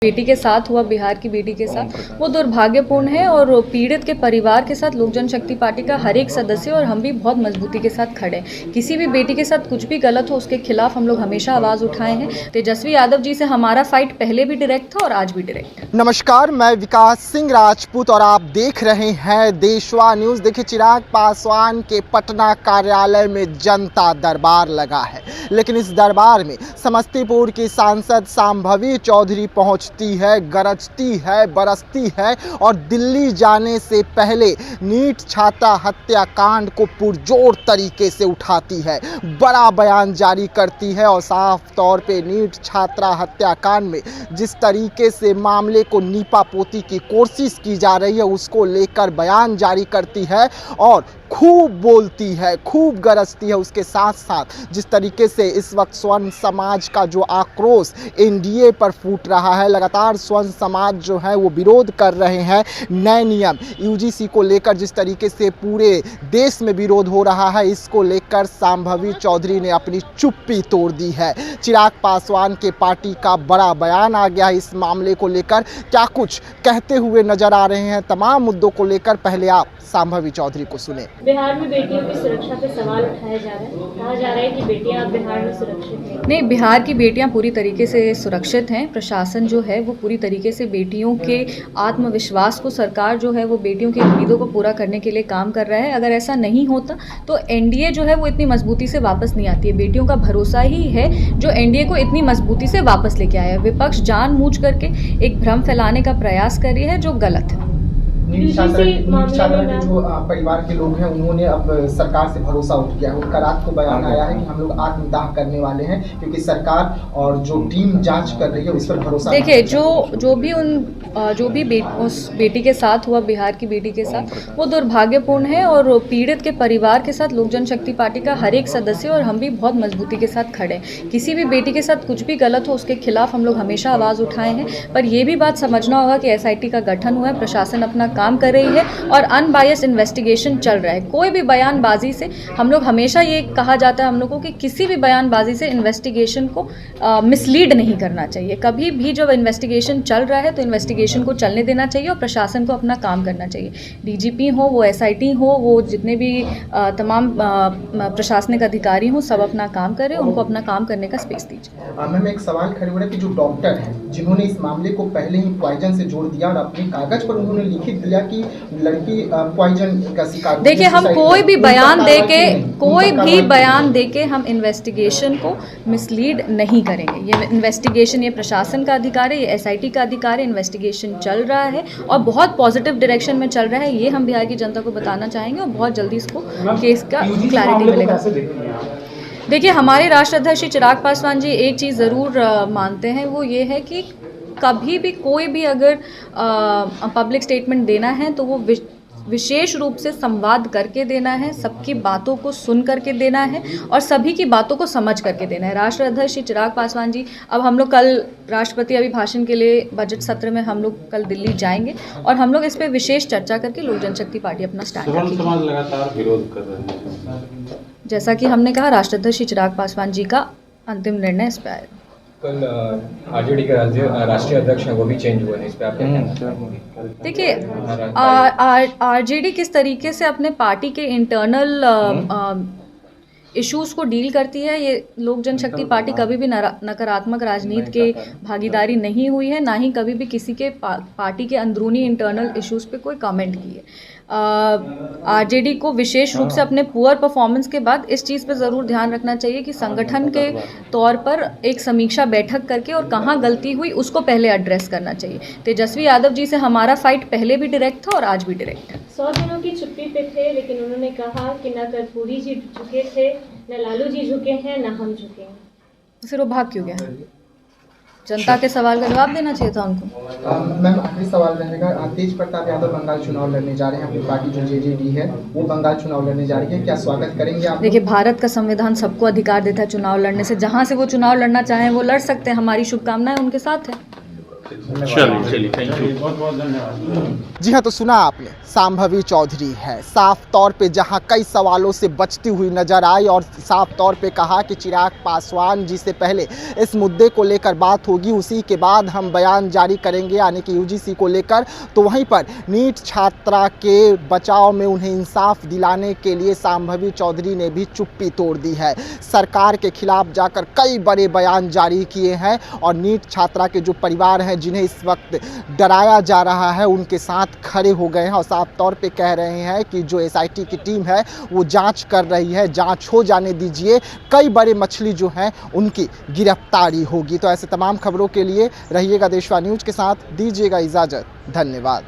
बेटी के साथ हुआ, बिहार की बेटी के साथ, वो दुर्भाग्यपूर्ण है और पीड़ित के परिवार के साथ लोक जनशक्ति पार्टी का हर एक सदस्य और हम भी बहुत मजबूती के साथ खड़े हैं। किसी भी बेटी के साथ कुछ भी गलत हो उसके खिलाफ हम लोग हमेशा आवाज़ उठाए हैं। तेजस्वी यादव जी से हमारा फाइट पहले भी डायरेक्ट था और आज भी डायरेक्ट है। नमस्कार, मैं विकास सिंह राजपूत और आप देख रहे हैं देशवा न्यूज़। देखिए, चिराग पासवान के पटना कार्यालय में जनता दरबार लगा है, लेकिन इस दरबार में समस्तीपुर की सांसद शांभवी चौधरी पहुंचती है, गरजती है, बरसती है और दिल्ली जाने से पहले नीट छात्रा हत्याकांड को पुरजोर तरीके से उठाती है, बड़ा बयान जारी करती है और साफ तौर पे नीट छात्रा हत्याकांड में जिस तरीके से मामले को नीपापोती की कोशिश की जा रही है उसको लेकर बयान जारी करती है और खूब बोलती है, खूब गरजती है। उसके साथ साथ जिस तरीके से इस वक्त स्वर्ण समाज का जो आक्रोश एनडीए पर फूट रहा है, लगातार स्वर्ण समाज जो है वो विरोध कर रहे हैं नए नियम यूजीसी को लेकर, जिस तरीके से पूरे देश में विरोध हो रहा है, इसको लेकर शांभवी चौधरी ने अपनी चुप्पी तोड़ दी है। चिराग पासवान के पार्टी का बड़ा बयान आ गया है इस मामले को लेकर। क्या कुछ कहते हुए नजर आ रहे हैं तमाम मुद्दों को लेकर, पहले आप शांभवी चौधरी को सुने। बिहार में बेटियों की सुरक्षा पे सवाल उठाया जा रहा है, कहा जा रहा है कि बेटियां अब बिहार में सुरक्षित हैं। नहीं, बिहार की बेटियां पूरी तरीके से सुरक्षित हैं। प्रशासन जो है वो पूरी तरीके से बेटियों के आत्मविश्वास को, सरकार जो है वो बेटियों की उम्मीदों को पूरा करने के लिए काम कर रहा है। अगर ऐसा नहीं होता तो एनडीए जो है वो इतनी मजबूती से वापस नहीं आती है। बेटियों का भरोसा ही है जो एनडीए को इतनी मजबूती से वापस लेके आया है। विपक्ष जानबूझ करके एक भ्रम फैलाने का प्रयास कर रही है जो गलत है। नीट छात्रा के जो परिवार के लोग हैं उन्होंने अब सरकार से भरोसा उठ गया है। उनका रात को बयान आया है कि हम लोग आत्मदाह करने वाले हैं क्योंकि सरकार और जो टीम जांच कर रही है उस पर भरोसा। देखिए, जो भी उस बेटी के साथ हुआ, बिहार की बेटी के साथ, वो दुर्भाग्यपूर्ण है और पीड़ित के परिवार के साथ लोक जनशक्ति पार्टी का हर एक सदस्य और हम भी बहुत मजबूती के साथ खड़े हैं। किसी भी बेटी के साथ कुछ भी गलत हो उसके खिलाफ हम लोग हमेशा आवाज़ उठाए हैं। पर यह भी बात समझना होगा कि एसआईटी का गठन हुआ है, प्रशासन अपना काम कर रही है और अनबायस्ड इन्वेस्टिगेशन चल रहा है। कोई भी बयानबाजी से, हम लोग हमेशा ये कहा जाता है हम लोगों को कि किसी भी बयानबाजी से इन्वेस्टिगेशन को मिसलीड नहीं करना चाहिए। कभी भी जब इन्वेस्टिगेशन चल रहा है तो इन्वेस्टिगेशन को चलने देना चाहिए और प्रशासन को अपना काम करना चाहिए। डीजीपी हो, वो एसआईटी हो, वो जितने भी तमाम प्रशासनिक अधिकारी हों, सब अपना काम करें, उनको अपना काम करने का स्पेस दीजिए। मैम, एक सवाल खड़े हो रहा है कि जो डॉक्टर हैं जिन्होंने इस मामले को पहले ही पॉइजन से जोड़ दिया और अपने कागज पर उन्होंने लिखित दिया कि लड़की पॉइजन का शिकार। देखिए, हम कोई भी बयान देके हम इन्वेस्टिगेशन को मिसलीड नहीं करेंगे। ये इन्वेस्टिगेशन, ये प्रशासन का अधिकार है, ये एसआईटी का अधिकार है। इन्वेस्टिगेशन चल रहा है और बहुत पॉजिटिव डायरेक्शन में चल रहा है। ये हम बिहार की जनता को बताना चाहेंगे और बहुत जल्दी इसको केस का क्लैरिटी मिलेगा। देखिए, हमारे राष्ट्रीय अध्यक्ष श्री चिराग पासवान जी एक चीज़ ज़रूर मानते हैं, वो ये है कि कभी भी कोई भी अगर पब्लिक स्टेटमेंट देना है तो वो विशेष रूप से संवाद करके देना है, सबकी बातों को सुन करके देना है और सभी की बातों को समझ करके देना है। राष्ट्रीय अध्यक्ष श्री चिराग पासवान जी, अब हम लोग कल राष्ट्रपति अभिभाषण के लिए बजट सत्र में हम लोग कल दिल्ली जाएंगे और हम लोग इस पर विशेष चर्चा करके लोक जनशक्ति पार्टी अपना स्टैंड रखेगी। समाज लगातार विरोध कर रहे हैं। जैसा कि हमने कहा, राष्ट्रीय अध्यक्ष श्री चिराग पासवान जी का अंतिम निर्णय इस पर आएगा। कल आरजेडी के राष्ट्रीय अध्यक्ष हैं, वो भी चेंज हुए हैं, इस पे आप क्या कहना चाहेंगे? देखिए, आरजेडी किस तरीके से अपने पार्टी के इंटरनल इश्यूज़ को डील करती है, ये लोक जनशक्ति पार्टी कभी भी नकारात्मक राजनीति के भागीदारी नहीं हुई है, ना ही कभी भी किसी के पार्टी के अंदरूनी इंटरनल इश्यूज़ पे कोई कमेंट की है। आरजेडी को विशेष रूप से अपने पुअर परफॉर्मेंस के बाद इस चीज़ पे ज़रूर ध्यान रखना चाहिए कि संगठन के तौर पर एक समीक्षा बैठक करके और कहाँ गलती हुई उसको पहले एड्रेस करना चाहिए। तेजस्वी यादव जी से हमारा फाइट पहले भी डायरेक्ट था और आज भी डायरेक्ट है। 100 दिनों की छुट्टी पे थे, लेकिन उन्होंने कहा कि न कर्पूरी जी झुके थे, न लालू जी झुके हैं, न हम झुके हैं। फिर वो भाग क्यों गया? जनता के सवाल का जवाब देना चाहिए था उनको। मैम, आखिरी सवाल रहेगा, तेज प्रताप यादव बंगाल चुनाव लड़ने जा रहे हैं, अपनी पार्टी जो जेजेडी है वो बंगाल चुनाव लड़ने जा रही है, क्या स्वागत करेंगे आप? देखिए, भारत का संविधान सबको अधिकार देता है चुनाव लड़ने से। जहाँ से वो चुनाव लड़ना चाहें वो लड़ सकते हैं, हमारी शुभकामनाएं उनके साथ है। चलिए थैंक यू। जी हाँ, तो सुना आपने, सांभवी चौधरी है, साफ तौर पे जहां कई सवालों से बचती हुई नजर आई और साफ तौर पे कहा कि चिराग पासवान जी से पहले इस मुद्दे को लेकर बात होगी, उसी के बाद हम बयान जारी करेंगे, यानी कि यूजीसी को लेकर। तो वहीं पर नीट छात्रा के बचाव में उन्हें इंसाफ दिलाने के लिए सांभवी चौधरी ने भी चुप्पी तोड़ दी है, सरकार के खिलाफ जाकर कई बड़े बयान जारी किए हैं और नीट छात्रा के जो परिवार हैं जिन्हें इस वक्त डराया जा रहा है उनके साथ खड़े हो गए हैं और साफ तौर पे कह रहे हैं कि जो एसआईटी की टीम है वो जांच कर रही है, जांच हो जाने दीजिए, कई बड़े मछली जो हैं उनकी गिरफ्तारी होगी। तो ऐसे तमाम खबरों के लिए रहिएगा देशवा न्यूज़ के साथ, दीजिएगा इजाज़त, धन्यवाद।